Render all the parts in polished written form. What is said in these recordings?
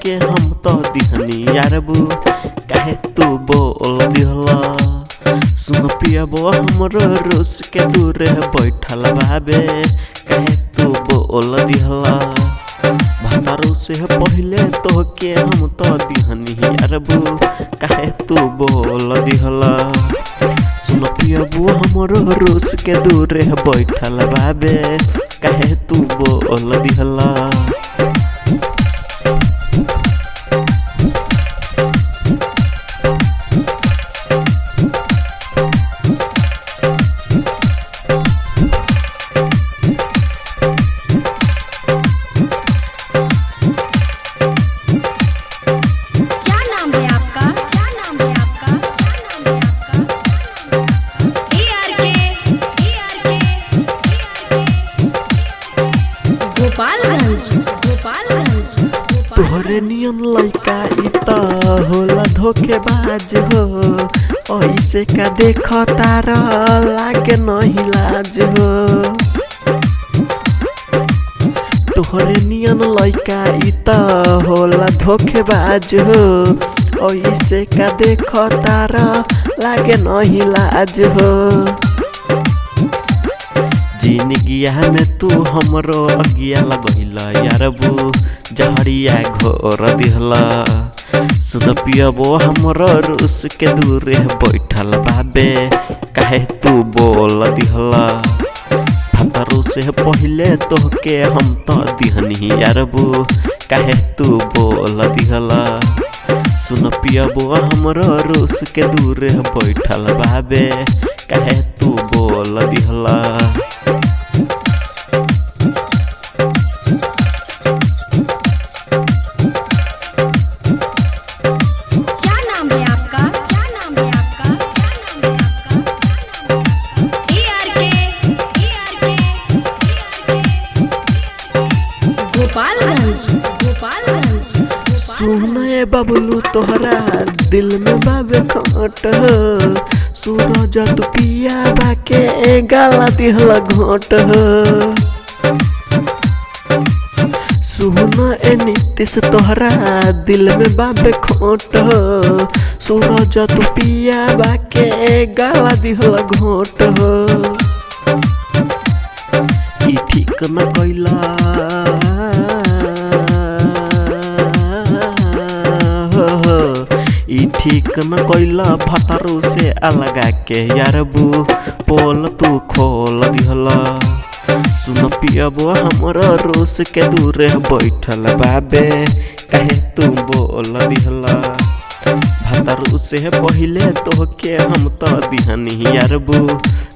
के हम तो दिहनी यारबू काहे तू बोल दिहला। सुन पियाबो हमरो रोस के दूरे बैठल बाबे काहे तू बोल दिहला। भातारू से पहले तो के हम तो दिहनी यारबू काहे तू बोल दिहला। सुन पियाबो हमरो रोस के दूरे बैठल बाबे काहे तू बोल दिहला। तोहरे नियन लइका इता होला धोखेबाज हो ऐसे का देख तारा लागे नहीं लाज हो। तोहरे नियन लइका इता होला धोखेबाज हो ऐसे का देख तारा लागे नहीं लाज हो। जिंदगिया में तू हमरो अगिया लगैला यारबू जहरिया घोर दिहला। सुन पियाबो हमरो रूस के दूरे बैठल बाबे काहे तू बोल दिहला। भातारू से पहले तो के हम तो दिहनी यारबू काहे तू बोल दिहला। सुन पियाबो हमरो रूस के दूरे बैठल बाबे काहे तू बोल दिहला। सुने बबलू तोहरा दिल में बाबे खोट हो। सूरज तू पिया बाके गाला दिहला घोट हो। सुन ए नीतीश तोहरा दिल में बाबे खोट हो। सूरज तू पिया बाके गाला दिहला घोट हो। ई ठीक न कइला ई ठीक न कइला भातारू से अलगा के यारबू पोल तू खोल दिहला। सुन पियाबो हमरो रोस के दूरे बैठल बाबे काहे तू बोल दिहला। भातारू से पहले तो के हम तो दिहनी यारबू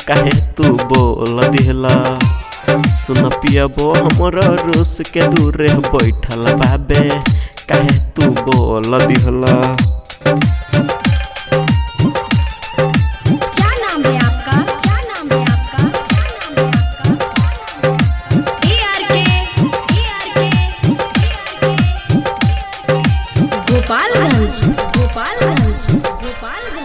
काहे तू बोल दिहला। सुन पियाबो हमरो रोस के दूरे बैठल बाबे काहे तू बोल दिहला। गोपालगंज गोपालगंज गोपालगंज।